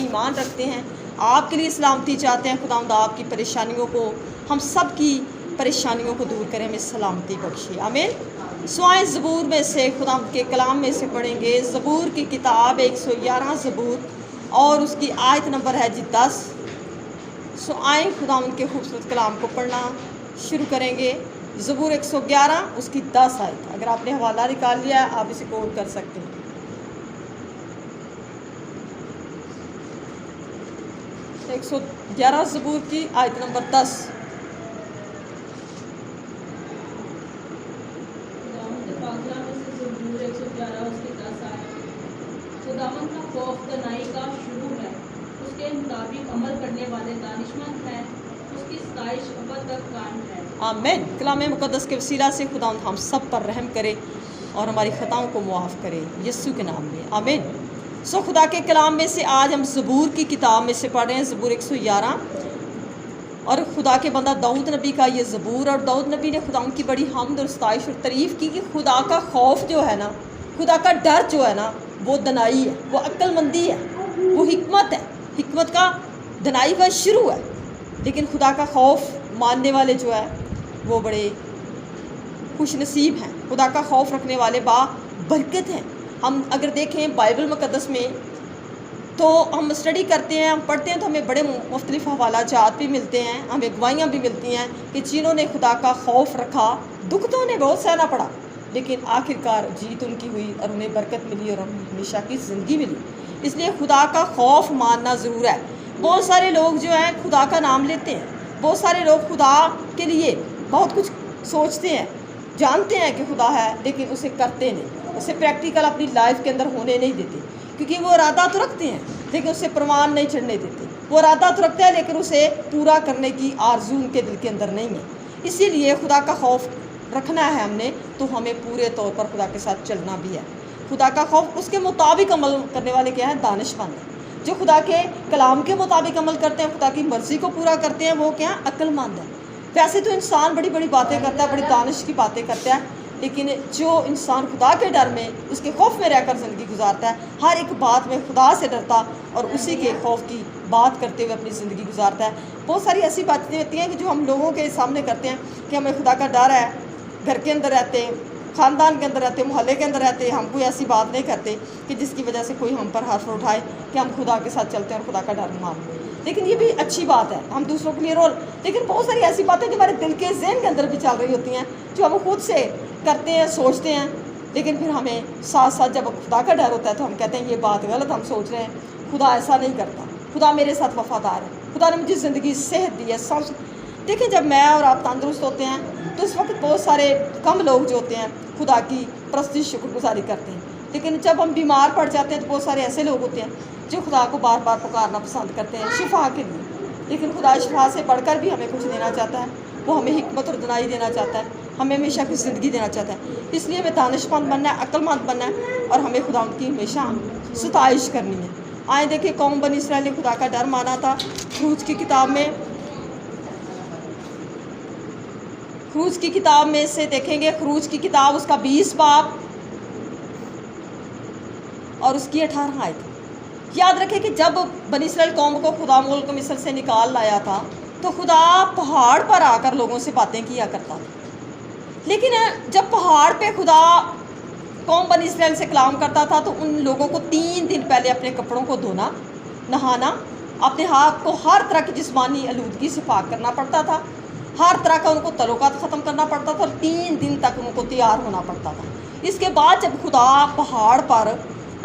ایمان رکھتے ہیں, آپ کے لیے سلامتی چاہتے ہیں. خداوند آپ کی پریشانیوں کو, ہم سب کی پریشانیوں کو دور کریں, ہمیں سلامتی بخشے. آمین. آئیں زبور میں سے, خداوند کے کلام میں سے پڑھیں گے. زبور کی کتاب 111 زبور اور اس کی آیت نمبر ہے 10. آئیں خداوند کے خوبصورت کلام کو پڑھنا شروع کریں گے. زبور 111 اس کی 10 آیت. اگر آپ نے حوالہ نکال لیا ہے آپ اسے کوٹ کر سکتے ہیں. 111 زبور کی آیت نمبر 10. خداوند کا خوف دانائی کا شروع ہے, اس کے مطابق عمل کرنے والے دانشمند ہیں, اس کی ستائش ابد تک قائم ہے. آمین. کلام مقدس کے وسیلہ سے خداوند ہم سب پر رحم کرے اور ہماری خطاؤں کو معاف کرے, یسوع کے نام میں. آمین. خدا کے کلام میں سے آج ہم زبور کی کتاب میں سے پڑھ رہے ہیں, زبور 111. اور خدا کے بندہ داؤد نبی کا یہ زبور, اور داؤد نبی نے خداوند کی بڑی حمد اور ستائش اور تعریف کی کہ خدا کا خوف جو ہے نا, خدا کا ڈر جو ہے نا, وہ دنائی ہے, وہ عقل مندی ہے, وہ حکمت ہے. حکمت کا دنائی کا شروع ہے. لیکن خدا کا خوف ماننے والے جو ہے وہ بڑے خوش نصیب ہیں. خدا کا خوف رکھنے والے با برکت ہیں. ہم اگر دیکھیں بائبل مقدس میں تو ہم اسٹڈی کرتے ہیں, ہم پڑھتے ہیں تو ہمیں بڑے مختلف حوالہ جات بھی ملتے ہیں, ہمیں گواہیاں بھی ملتی ہیں کہ جنہوں نے خدا کا خوف رکھا دکھ تو انہیں بہت سہنا پڑا, لیکن آخرکار جیت ان کی ہوئی اور انہیں برکت ملی اور ہمیشہ کی زندگی ملی. اس لیے خدا کا خوف ماننا ضرور ہے. بہت سارے لوگ جو ہیں خدا کا نام لیتے ہیں, بہت سارے لوگ خدا کے لیے بہت کچھ سوچتے ہیں, جانتے ہیں کہ خدا ہے, لیکن اسے کرتے نہیں, اسے پریکٹیکل اپنی لائف کے اندر ہونے نہیں دیتے. کیونکہ وہ ارادہ تو رکھتے ہیں لیکن اسے پروان نہیں چڑھنے دیتے. وہ ارادہ تو رکھتے ہیں لیکن اسے پورا کرنے کی آرزو ان کے دل کے اندر نہیں ہے. اسی لیے خدا کا خوف رکھنا ہے ہم نے, تو ہمیں پورے طور پر خدا کے ساتھ چلنا بھی ہے. خدا کا خوف, اس کے مطابق عمل کرنے والے کیا ہیں؟ دانشمند ہیں. جو خدا کے کلام کے مطابق عمل کرتے ہیں, خدا کی مرضی کو پورا کرتے ہیں, وہ کیا ہیں؟ عقل مند ہیں. ویسے تو انسان بڑی بڑی باتیں کرتا ہے, بڑی دانش کی باتیں کرتا ہے, لیکن جو انسان خدا کے ڈر میں, اس کے خوف میں رہ کر زندگی گزارتا ہے, ہر ایک بات میں خدا سے ڈرتا اور اسی کے خوف کی بات کرتے ہوئے اپنی زندگی گزارتا ہے. بہت ساری ایسی باتیں ہوتی ہیں کہ جو ہم لوگوں کے سامنے کرتے ہیں کہ ہمیں خدا کا ڈر ہے, گھر کے اندر رہتے ہیں, خاندان کے اندر رہتے, محلے کے اندر رہتے, ہم کوئی ایسی بات نہیں کرتے کہ جس کی وجہ سے کوئی ہم پر حرف اٹھائے کہ ہم خدا کے ساتھ چلتے ہیں اور خدا کا ڈر مانتے. لیکن یہ بھی اچھی بات ہے, ہم دوسروں کے لیے رول. لیکن بہت ساری ایسی باتیں جو ہمارے دل کے ذہن کے اندر بھی چل رہی ہوتی ہیں, جو ہم خود سے کرتے ہیں, سوچتے ہیں, لیکن پھر ہمیں ساتھ ساتھ جب خدا کا ڈر ہوتا ہے تو ہم کہتے ہیں یہ بات غلط ہم سوچ رہے ہیں, خدا ایسا نہیں کرتا, خدا میرے ساتھ وفادار ہے, خدا نے مجھے زندگی صحت دی ہے. دیکھیں جب میں اور آپ تندرست ہوتے ہیں تو اس وقت بہت سارے کم لوگ جو ہوتے ہیں خدا کی پرستش شکر گزاری کرتے ہیں. لیکن جب ہم بیمار پڑ جاتے ہیں تو بہت سارے ایسے لوگ ہوتے ہیں جو خدا کو بار بار پکارنا پسند کرتے ہیں شفا کے لیے. لیکن خدا شفا سے بڑھ کر بھی ہمیں کچھ دینا چاہتا ہے, وہ ہمیں حکمت اور دانائی دینا چاہتا ہے, ہمیں ہمیشہ کی زندگی دینا چاہتا ہے. اس لیے ہمیں دانشمند بننا ہے, عقل مند بننا ہے, اور ہمیں خدا ان کی ہمیشہ ستائش کرنی ہے. آئیں دیکھیں قوم بنی اسرائیل نے خدا کا ڈر مانا تھا. خروج کی کتاب میں سے دیکھیں گے, خروج کی کتاب اس کا 20 باب اور اس کی 18 آیت. یاد رکھیں کہ جب بنی اسرائیل قوم کو خدا ملک مصر سے نکال لایا تھا تو خدا پہاڑ پر آ کر لوگوں سے باتیں کیا کرتا تھا. لیکن جب پہاڑ پہ خدا قوم بنی اسرائیل سے کلام کرتا تھا تو ان لوگوں کو 3 دن پہلے اپنے کپڑوں کو دھونا, نہانا, اپنے ہاتھ کو ہر طرح کی جسمانی آلودگی سے پاک کرنا پڑتا تھا, ہر طرح کا ان کو تعلقات ختم کرنا پڑتا تھا, اور 3 دن تک ان کو تیار ہونا پڑتا تھا. اس کے بعد جب خدا پہاڑ پر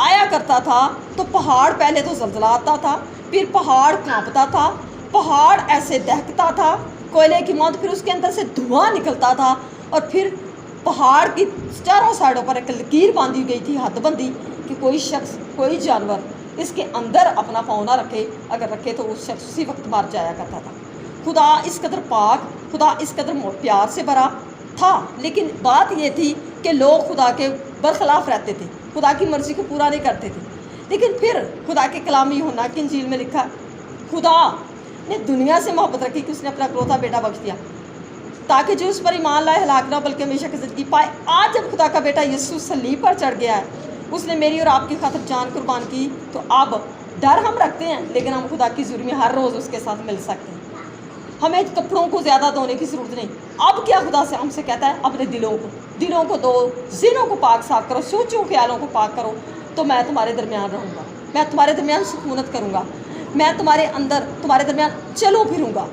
آیا کرتا تھا تو پہاڑ پہلے تو زلزلہ آتا تھا, پھر پہاڑ کانپتا تھا, پہاڑ ایسے دہکتا تھا کوئلے کی مانند, پھر اس کے اندر سے دھواں نکلتا تھا, اور پھر پہاڑ کی چاروں سائڈوں پر ایک لکیر باندھی گئی تھی, حد بندی, کہ کوئی شخص, کوئی جانور اس کے اندر اپنا پاؤں نہ رکھے, اگر رکھے تو اس شخص اسی وقت مر جایا کرتا تھا. خدا اس قدر پاک, خدا اس قدر پیار سے بھرا تھا, لیکن بات یہ تھی کہ لوگ خدا کے برخلاف رہتے تھے, خدا کی مرضی کو پورا نہیں کرتے تھے. لیکن پھر خدا کے کلامی ہونا کی انجیل میں لکھا, خدا نے دنیا سے محبت رکھی کہ اس نے اپنا اکلوتا بیٹا بخش دیا تاکہ جو اس پر ایمان لائے ہلاک نہ بلکہ ہمیشہ کی زندگی پائے. آج جب خدا کا بیٹا یسوع صلیب پر چڑھ گیا ہے, اس نے میری اور آپ کی خاطر جان قربان کی, تو اب ڈر ہم رکھتے ہیں لیکن ہم خدا کی حضوری میں ہر روز اس کے ساتھ مل سکتے ہیں. ہمیں کپڑوں کو زیادہ دھونے کی ضرورت نہیں. اب کیا خدا سے ہم سے کہتا ہے اپنے دلوں کو دو, ذہنوں کو پاک صاف کرو, سوچوں خیالوں کو پاک کرو, تو میں تمہارے درمیان رہوں گا, میں تمہارے درمیان سکونت کروں گا, میں تمہارے اندر تمہارے درمیان چلوں پھروں گا.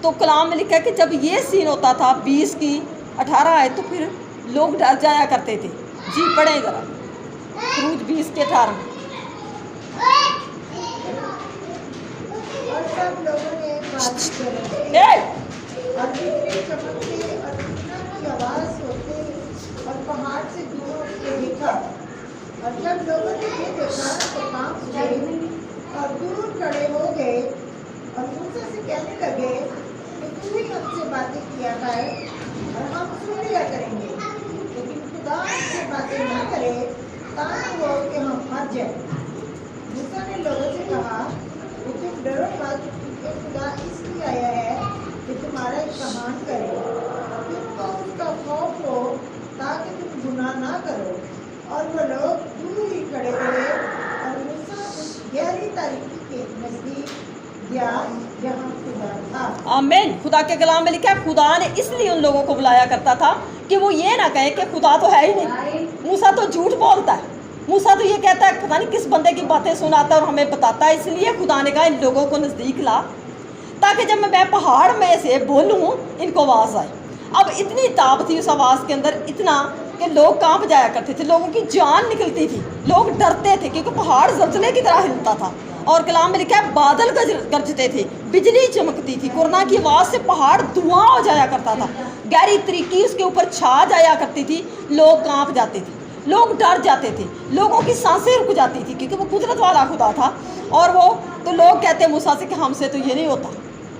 تو کلام میں لکھا ہے کہ جب یہ سین ہوتا تھا 20:18 آئے تو پھر لوگ ڈر جایا کرتے تھے. جی پڑھیں ذرا خروج 20:18 میں. اور سب لوگوں نے باتیں کرے اور بجلی چمکتے اور فتنہ کی آواز ہوتے اور پہاڑ سے دور کے دیکھا. اور جب لوگوں نے یہ دیکھا تو کانپ گئے اور دور کھڑے ہو گئے اور موسیٰ سے کہنے لگے کہ تو ہی ہم سے باتیں کیا ہے اور ہم سن لیا کریں گے, لیکن خدا ہم سے باتیں نہ کرے تاکہ ہو کہ ہم مر جائیں. موسیٰ نے لوگوں سے کہا کہ تم ڈرو مت, کیونکہ خدا اس لیے آیا ہے کہ تمہارا امتحان کرے, تم کو اس کا خوف ہو تاکہ تم گناہ نہ کرو. اور وہ لوگ دور ہی کھڑے رہے اور موسیٰ اس گہری تاریکی کے نزدیک گیا جہاں خدا تھا. آمین. خدا کے کلام میں لکھا ہے خدا نے اس لیے ان لوگوں کو بلایا کرتا تھا کہ وہ یہ نہ کہیں کہ خدا تو ہے ہی نہیں. موسیٰ تو جھوٹ بولتا ہے, موسیٰ تو یہ کہتا ہے پتہ نہیں کس بندے کی باتیں سناتا ہے اور ہمیں بتاتا ہے. اس لیے خدا نے کہا ان لوگوں کو نزدیک لا تاکہ جب میں پہاڑ میں سے بولوں ان کو آواز آئے. اب اتنی تاب تھی اس آواز کے اندر, اتنا کہ لوگ کانپ جایا کرتے تھے, لوگوں کی جان نکلتی تھی, لوگ ڈرتے تھے کیونکہ پہاڑ زلزلے کی طرح ہلتا تھا. اور کلام میں لکھا ہے بادل گرجتے تھے, بجلی چمکتی تھی, قرآن کی آواز سے پہاڑ دھواں ہو جایا کرتا تھا, گہری تریکی اس کے اوپر چھا جایا کرتی تھی, لوگ کانپ جاتے تھے, لوگ ڈر جاتے تھے, لوگوں کی سانسیں رک جاتی تھی کیونکہ وہ قدرت والا خدا تھا. اور وہ تو لوگ کہتے موسیٰ سے کہ ہم سے تو یہ نہیں ہوتا,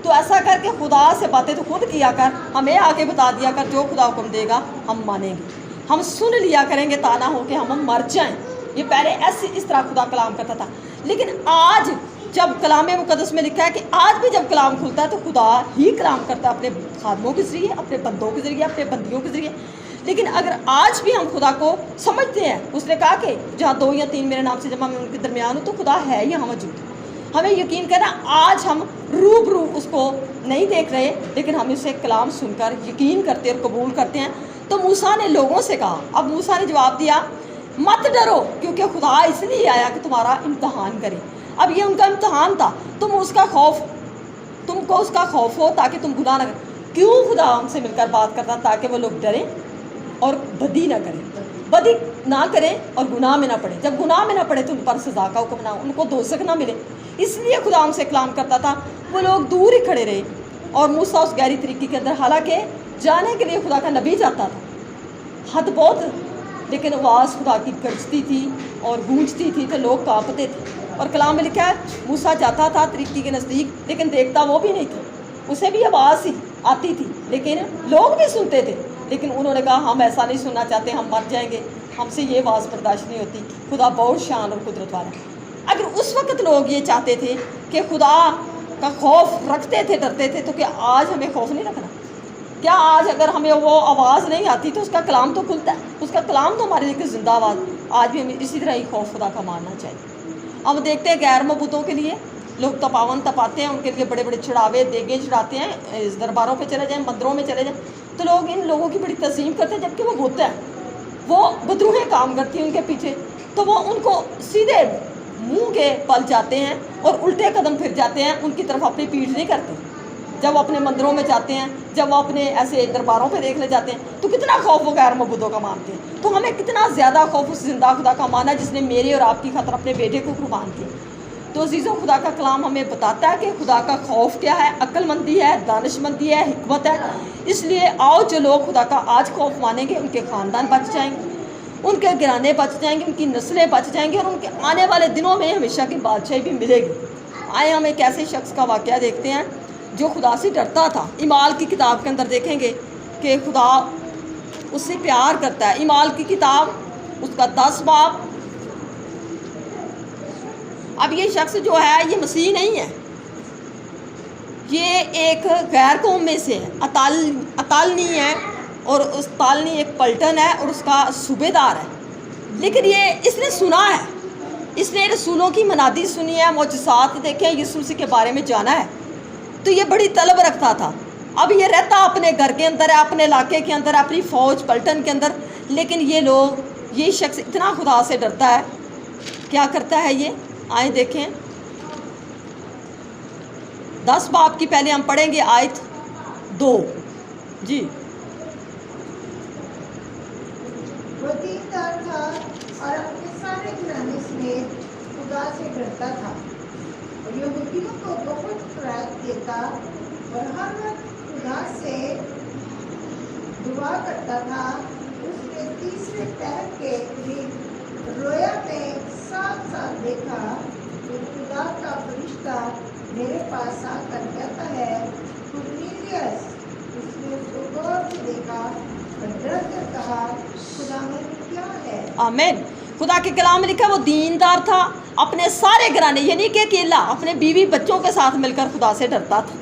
تو ایسا کر کے خدا سے باتیں تو خود کیا کر, ہمیں آگے بتا دیا کر, جو خدا حکم دے گا ہم مانیں گے, ہم سن لیا کریں گے تانا ہو کہ ہم مر جائیں. یہ پہلے اس طرح خدا کلام کرتا تھا. لیکن آج جب کلام مقدس میں لکھا ہے کہ آج بھی جب کلام کھلتا ہے تو خدا ہی کلام کرتا ہے اپنے خادموں کے ذریعے, اپنے بندوں کے ذریعے, اپنے بندیوں کے ذریعے. لیکن اگر آج بھی ہم خدا کو سمجھتے ہیں, اس نے کہا کہ جہاں 2 یا 3 میرے نام سے جمع میں ان کے درمیان ہوں, تو خدا ہے یہاں موجود. ہمیں یقین کرنا, آج ہم روبرو اس کو نہیں دیکھ رہے لیکن ہم اسے کلام سن کر یقین کرتے اور قبول کرتے ہیں. تو موسیٰ نے لوگوں سے کہا, اب موسیٰ نے جواب دیا مت ڈرو کیونکہ خدا اس لیے آیا کہ تمہارا امتحان کرے. اب یہ ان کا امتحان تھا, تم کو اس کا خوف ہو تاکہ تم گناہ نہ کرو. کیوں خدا ہم سے مل کر بات کرتا تاکہ وہ لوگ ڈریں اور بدی نہ کریں اور گناہ میں نہ پڑے. جب گناہ میں نہ پڑے تو ان پر سزا کا حکم نہ ہو, ان کو دوزخ نہ ملے. اس لیے خدا ہم سے کلام کرتا تھا. وہ لوگ دور ہی کھڑے رہے اور موسیٰ اس گہری طریقے کے اندر, حالانکہ جانے کے لیے خدا کا نبی جاتا تھا, حد بہت, لیکن آواز خدا کی گرجتی تھی اور گونجتی تھی تو لوگ کانپتے تھے. اور کلام میں لکھا ہے موسیٰ جاتا تھا طریقے کے نزدیک لیکن دیکھتا وہ بھی نہیں تھا, اسے بھی آواز ہی آتی تھی لیکن لوگ بھی سنتے تھے. لیکن انہوں نے کہا ہم ایسا نہیں سننا چاہتے, ہم مر جائیں گے, ہم سے یہ آواز برداشت نہیں ہوتی. خدا بہت شان اور قدرت والا. اگر اس وقت لوگ یہ چاہتے تھے کہ خدا کا خوف رکھتے تھے, ڈرتے تھے, تو کیا آج ہمیں خوف نہیں رکھنا؟ کیا آج اگر ہمیں وہ آواز نہیں آتی تو اس کا کلام تو کھلتا ہے, اس کا کلام تو ہمارے لیے زندہ آواز. آج بھی ہمیں اسی طرح ہی خوف خدا کا ماننا چاہیے. اب دیکھتے ہیں غیر معبودوں کے لیے لوگ تپاتے ہیں, ان کے لیے بڑے بڑے چڑھاوے دیگیں چڑھاتے ہیں, درباروں پہ چلے جائیں, مندروں میں چلے جائیں, تو لوگ ان لوگوں کی بڑی تعظیم کرتے ہیں, جبکہ وہ بت ہیں, وہ بدروہیں کام کرتی ہیں ان کے پیچھے. تو وہ ان کو سیدھے منہ کے پل جاتے ہیں اور الٹے قدم پھر جاتے ہیں, ان کی طرف اپنی پیٹھ نہیں کرتے. جب وہ اپنے مندروں میں جاتے ہیں, جب وہ اپنے ایسے درباروں پہ دیکھنے جاتے ہیں, تو کتنا خوف وہ غیر معبودوں کا مانتے ہیں. تو ہمیں کتنا زیادہ خوف اس زندہ خدا کا مانا جس نے میرے اور آپ کی خاطر اپنے بیٹے کو قربان کیا. تو عزیزوں, خدا کا کلام ہمیں بتاتا ہے کہ خدا کا خوف کیا ہے, عقل مندی ہے, دانش مندی ہے, حکمت ہے. اس لیے آؤ جو لوگ خدا کا آج خوف مانیں گے ان کے خاندان بچ جائیں گے, ان کے گھرانے بچ جائیں گے, ان کی نسلیں بچ جائیں گی, اور ان کے آنے والے دنوں میں ہمیشہ کی بادشاہی بھی ملے گی. آئے ہم ایک ایسے شخص کا واقعہ دیکھتے ہیں جو خدا سے ڈرتا تھا. اعمال کی کتاب کے اندر دیکھیں گے کہ خدا اس سے پیار کرتا ہے. اعمال کی کتاب اس کا 10 باب. اب یہ شخص جو ہے یہ مسیح نہیں ہے, یہ ایک غیر قوم میں سے ہے, اطالنی ہے, اور اس تالنی ایک پلٹن ہے اور اس کا صوبے دار ہے. لیکن یہ اس نے سنا ہے اس نے رسولوں کی منادی سنی ہے، معجزات دیکھے ہیں، یسوع مسیح کے بارے میں جانا ہے، تو یہ بڑی طلب رکھتا تھا۔ اب یہ رہتا اپنے گھر کے اندر ہے، اپنے علاقے کے اندر، اپنی فوج پلٹن کے اندر، لیکن یہ شخص اتنا خدا سے ڈرتا ہے، کیا کرتا ہے یہ؟ آئیں دیکھیں 10 باب کی پہلے ہم پڑھیں گے آیت 2 جی۔ وہ دیندار تھا اور اپنے سارے گھرانے سمیت خدا سے ڈرتا تھا، اور یہودیوں کو بہت خیرات دیتا اور ہر وقت خدا سے دعا کرتا تھا۔ اس نے تیسرے پہر کے قریب رویا میں صاف صاف دیکھا کہ خدا کا فرشتہ میرے پاس آ کر کہتا ہے، کرنیلیس۔ اس نے اس کو غور سے دیکھا اور ڈر کر کہا، خدا میں کیا ہے؟ آمین۔ خدا کے کلام میں لکھا وہ دیندار تھا، اپنے سارے گھرانے یعنی کہ اکیلا اپنے بیوی بچوں کے ساتھ مل کر خدا سے ڈرتا تھا،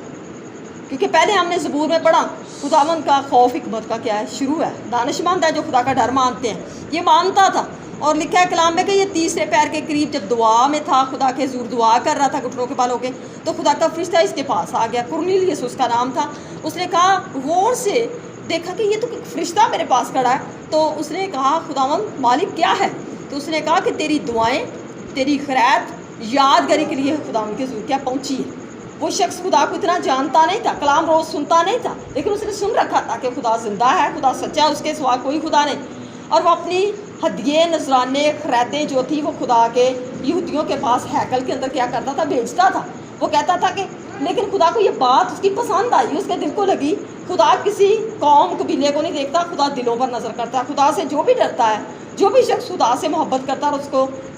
کیونکہ پہلے ہم نے زبور میں پڑھا خداوند کا خوف حکمت کا کیا ہے؟ شروع ہے۔ دانش مند ہے جو خدا کا ڈر مانتے ہیں، یہ مانتا تھا، اور لکھا ہے کلام میں کہ یہ تیسرے پیر کے قریب جب دعا میں تھا، خدا کے حضور دعا کر رہا تھا گھٹنوں کے بال ہو کے، تو خدا کا فرشتہ اس کے پاس آ گیا، کرنیلیس اس کا نام تھا۔ اس نے کہا، غور سے دیکھا کہ یہ تو فرشتہ میرے پاس کھڑا ہے، تو اس نے کہا خداوند مالک کیا ہے؟ تو اس نے کہا کہ تیری دعائیں، تیری خیرات یادگاری کے لیے خداوند کے حضور کیا پہنچی ہے۔ وہ شخص خدا کو اتنا جانتا نہیں تھا، کلام روز سنتا نہیں تھا، لیکن اس نے سن رکھا تھا کہ خدا زندہ ہے، خدا سچا ہے، اس کے سوا کوئی خدا نہیں، اور وہ اپنی ہدیے نذرانے خیراتیں جو تھی وہ خدا کے یہودیوں کے پاس ہیکل کے اندر کیا کرتا تھا؟ بیچتا تھا۔ وہ کہتا تھا کہ لیکن خدا کو یہ بات اس کی پسند آئی، اس کے دل کو لگی، خدا کسی قوم قبیلے کو نہیں دیکھتا، خدا دلوں پر نظر کرتا ہے۔ خدا سے جو بھی ڈرتا ہے، جو بھی شخص خدا سے محبت کرتا ہے اور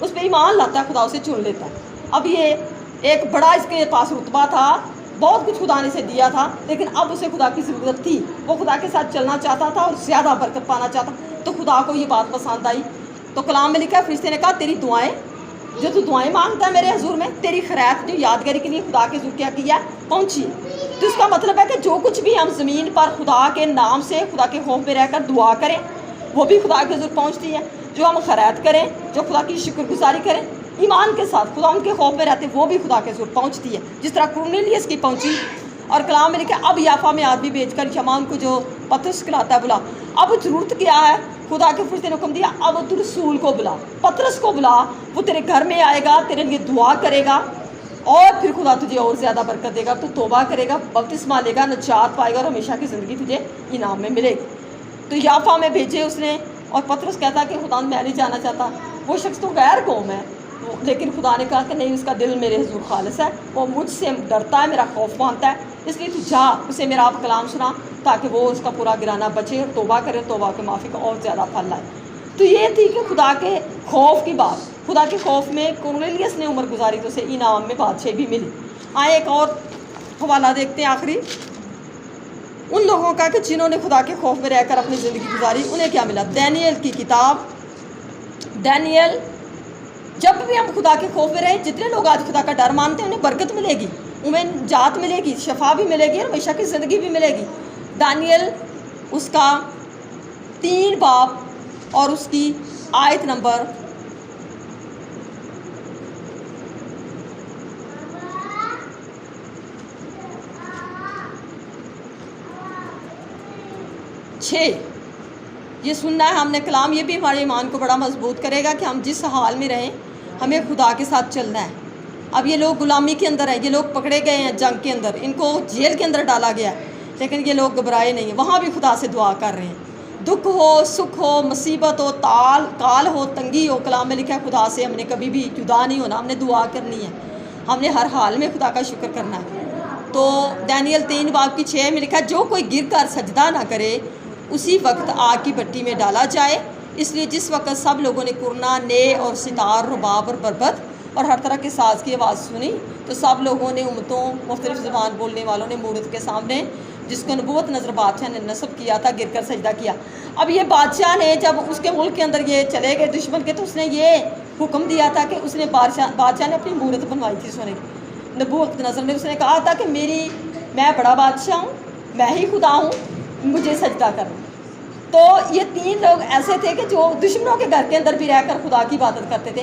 اس پہ ایمان لاتا ہے، خدا اسے چن لیتا ہے۔ اب یہ ایک بڑا اس کے پاس رتبہ تھا، بہت کچھ خدا نے اسے دیا تھا، لیکن اب اسے خدا کی ضرورت تھی، وہ خدا کے ساتھ چلنا چاہتا تھا اور زیادہ برکت پانا چاہتا، تو خدا کو یہ بات پسند آئی۔ تو کلام میں لکھا فرشتے نے کہا تیری دعائیں جو تو دعائیں مانگتا ہے میرے حضور میں، تیری خیرات جو یادگاری کے لیے خدا کے حضور کیا پہنچی ہے۔ تو اس کا مطلب ہے کہ جو کچھ بھی ہم زمین پر خدا کے نام سے، خدا کے خوف میں رہ کر دعا کریں، وہ بھی خدا کے حضور پہنچتی ہے۔ جو ہم خیرات کریں، جو خدا کی شکر گزاری کریں ایمان کے ساتھ، خدا ان کے خوف میں رہتے، وہ بھی خدا کے حضور پہنچتی ہے، جس طرح کرنیلیس کی پہنچی۔ اور کلام میں لکھا اب یافا میں آدمی بھیج کر شمان کو جو پترس کھلاتا ہے بلا۔ اب ضرورت کیا ہے؟ خدا کے فرشتے نے حکم دیا اب تو رسول کو بلا، پترس کو بلا، وہ تیرے گھر میں آئے گا، تیرے لیے دعا کرے گا، اور پھر خدا تجھے اور زیادہ برکت دے گا، تو توبہ کرے گا، بپتسمہ لے گا، نجات پائے گا، اور ہمیشہ کی زندگی تجھے انعام میں ملے گی۔ تو یافا میں بھیجے اس نے، اور پترس کہتا کہ خدا میں نہیں جانا چاہتا، وہ شخص تو غیر قوم ہے، لیکن خدا نے کہا کہ نہیں، اس کا دل میرے حضور خالص ہے، وہ مجھ سے ڈرتا ہے، میرا خوف مانتا ہے، اس لیے تو جا اسے میرا آپ کلام سنا تاکہ وہ اس کا پورا گرانہ بچے اور توبہ کرے، توبہ کے معافی کا اور زیادہ پھل لائے۔ تو یہ تھی کہ خدا کے خوف کی بات، خدا کے خوف میں کرنیلیس نے عمر گزاری تو اسے انعام میں بادشاہی بھی ملی۔ آئے ایک اور حوالہ دیکھتے ہیں آخری، ان لوگوں کا کہ جنہوں نے خدا کے خوف میں رہ کر اپنی زندگی گزاری، انہیں کیا ملا؟ دانیل کی کتاب، دانیل، جب بھی ہم خدا کے خوف میں رہیں، جتنے لوگ آج خدا کا ڈر مانتے ہیں انہیں برکت ملے گی، انہیں نجات ملے گی، شفا بھی ملے گی، اور ہمیشہ کی زندگی بھی ملے گی۔ دانیل اس کا 3 باب اور اس کی آیت نمبر 6 یہ سننا ہے ہم نے کلام، یہ بھی ہمارے ایمان کو بڑا مضبوط کرے گا کہ ہم جس حال میں رہیں ہمیں خدا کے ساتھ چلنا ہے۔ اب یہ لوگ غلامی کے اندر ہیں، یہ لوگ پکڑے گئے ہیں جنگ کے اندر، ان کو جیل کے اندر ڈالا گیا ہے، لیکن یہ لوگ گھبرائے نہیں ہیں، وہاں بھی خدا سے دعا کر رہے ہیں۔ دکھ ہو، سکھ ہو، مصیبت ہو، کال ہو، تنگی ہو، کلام میں لکھا ہے خدا سے ہم نے کبھی بھی جدا نہیں ہونا، ہم نے دعا کرنی ہے، ہم نے ہر حال میں خدا کا شکر کرنا ہے۔ تو دانیل 3 باب کی 6 میں لکھا ہے جو کوئی گر کر سجدہ نہ کرے اسی وقت آگ کی بھٹی میں ڈالا جائے۔ اس لیے جس وقت سب لوگوں نے کرنا، نے اور ستار، رباب اور بربت اور ہر طرح کے ساز کی آواز سنی، تو سب لوگوں نے، امتوں، مختلف زبان بولنے والوں نے مورت کے سامنے جس کو نبوت نظر بادشاہ نے نصب کیا تھا گر کر سجدہ کیا۔ اب یہ بادشاہ نے جب اس کے ملک کے اندر یہ چلے گئے دشمن کے، تو اس نے یہ حکم دیا تھا کہ اس نے بادشاہ نے اپنی مورت بنوائی تھی سونے کی، نبوت نظر نے اس نے کہا تھا کہ میں بڑا بادشاہ ہوں، میں ہی خدا ہوں، مجھے سجدہ کرنا۔ تو یہ 3 لوگ ایسے تھے کہ جو دشمنوں کے گھر کے اندر بھی رہ کر خدا کی عبادت کرتے تھے،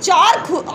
4